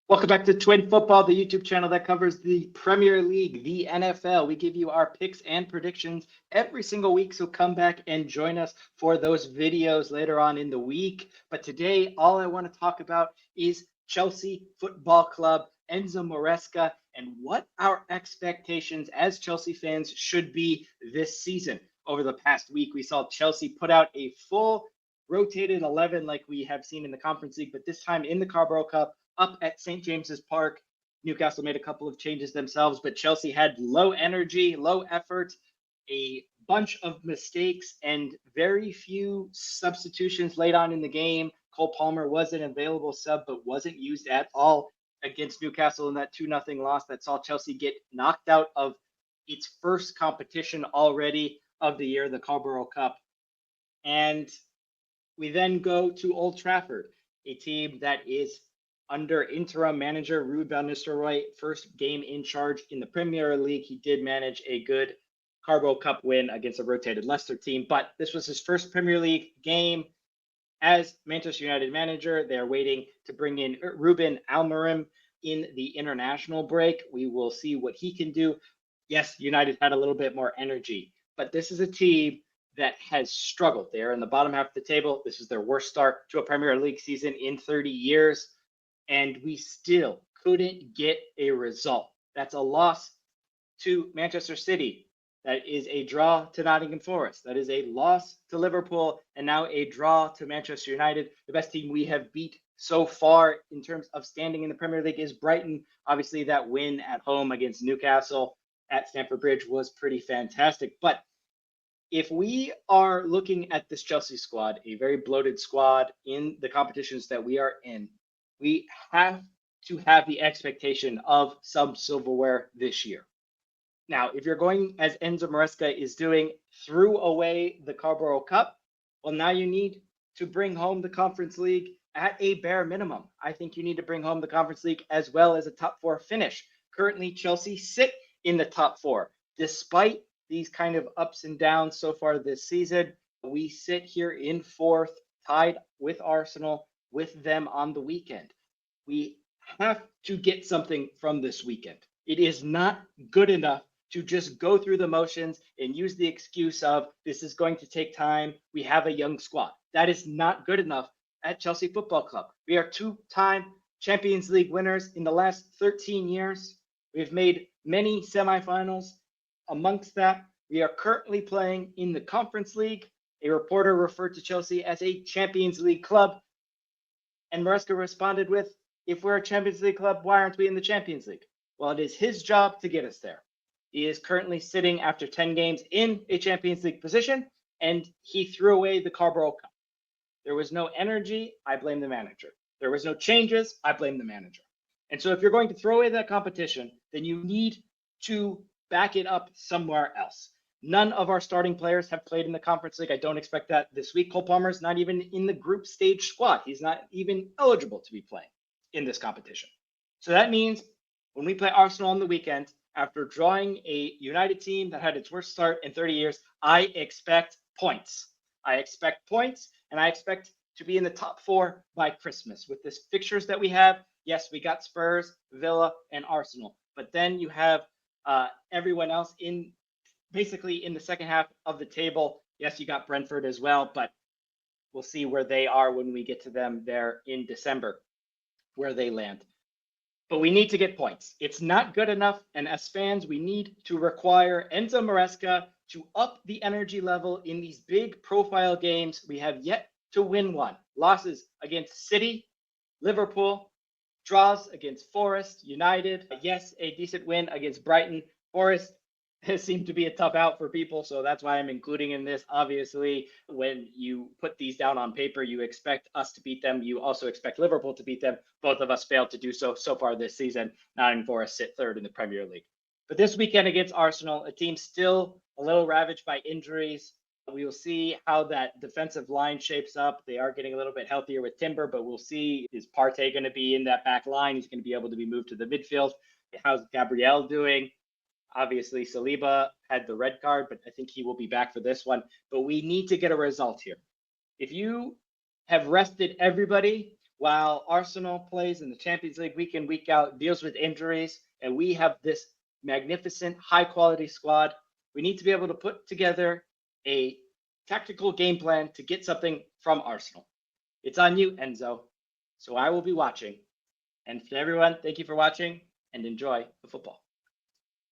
Welcome back to Twin Football, the YouTube channel that covers the Premier League, the NFL. We give you our picks and predictions every single week, so come back and join us for those videos later on in the week. But today, all I want to talk about is Chelsea Football Club, Enzo Maresca, and what our expectations as Chelsea fans should be this season. Over the past week, we saw Chelsea put out a full rotated 11 like we have seen in the Conference League, but this time in the Carabao Cup, up at St. James's Park. Newcastle made a couple of changes themselves, but Chelsea had low energy, low effort, a bunch of mistakes, and very few substitutions late on in the game. Cole Palmer was an available sub, but wasn't used at all against Newcastle in that 2-0 loss that saw Chelsea get knocked out of its first competition already of the year, the Carabao Cup. And we then go to Old Trafford, a team that is under interim manager Ruud van Nistelrooy, first game in charge in the Premier League. He did manage a good Carabao Cup win against a rotated Leicester team, but this was his first Premier League game as Manchester United manager. They're waiting to bring in Ruben Amorim in the international break. We will see what he can do. Yes, United had a little bit more energy, but this is a team that has struggled. They're in the bottom half of the table. This is their worst start to a Premier League season in 30 years. And we still couldn't get a result. That's a loss to Manchester City. That is a draw to Nottingham Forest. That is a loss to Liverpool, and now a draw to Manchester United. The best team we have beat so far in terms of standing in the Premier League is Brighton. Obviously, that win at home against Newcastle at Stamford Bridge was pretty fantastic. But if we are looking at this Chelsea squad, a very bloated squad in the competitions that we are in, we have to have the expectation of some silverware this year. Now, if you're going as Enzo Maresca is doing, threw away the Carabao Cup, well, now you need to bring home the Conference League at a bare minimum. I think you need to bring home the Conference League as well as a top four finish. Currently, Chelsea sit in the top four. Despite these kind of ups and downs so far this season, we sit here in fourth, tied with Arsenal, with them on the weekend. We have to get something from this weekend. It is not good enough to just go through the motions and use the excuse of this is going to take time. We have a young squad. That is not good enough at Chelsea Football Club. We are two-time Champions League winners in the last 13 years. We've made many semifinals. Amongst that, we are currently playing in the Conference League. A reporter referred to Chelsea as a Champions League club. And Maresca responded with, if we're a Champions League club, why aren't we in the Champions League? Well, it is his job to get us there. He is currently sitting after 10 games in a Champions League position, and he threw away the Carabao Cup. There was no energy, I blame the manager. There was no changes, I blame the manager. And so if you're going to throw away that competition, then you need to back it up somewhere else. None of our starting players have played in the Conference League. I don't expect that this week. Cole Palmer's not even in the group stage squad. He's not even eligible to be playing in this competition. So that means when we play Arsenal on the weekend, after drawing a United team that had its worst start in 30 years, I expect points. I expect points, and I expect to be in the top four by Christmas. With this fixtures that we have, yes, we got Spurs, Villa, and Arsenal. But then you have everyone else in basically in the second half of the table. Yes, you got Brentford as well, but we'll see where they are when we get to them there in December, where they land. But we need to get points. It's not good enough, and as fans, we need to require Enzo Maresca to up the energy level in these big profile games. We have yet to win one. Losses against City, Liverpool, draws against Forest, United. Yes, a decent win against Brighton. Forest has seemed to be a tough out for people, so that's why I'm including in this. Obviously, when you put these down on paper, you expect us to beat them. You also expect Liverpool to beat them. Both of us failed to do so far this season. Nottingham Forest sit third in the Premier League. But this weekend against Arsenal, a team still a little ravaged by injuries. We will see how that defensive line shapes up. They are getting a little bit healthier with Timber, but we'll see, is Partey going to be in that back line? He's going to be able to be moved to the midfield. How's Gabriel doing? Obviously, Saliba had the red card, but I think he will be back for this one. But we need to get a result here. If you have rested everybody, while Arsenal plays in the Champions League week in, week out, deals with injuries, and we have this magnificent, high quality squad, we need to be able to put together a tactical game plan to get something from Arsenal. It's on you, Enzo. So I will be watching. And to everyone, thank you for watching and enjoy the football.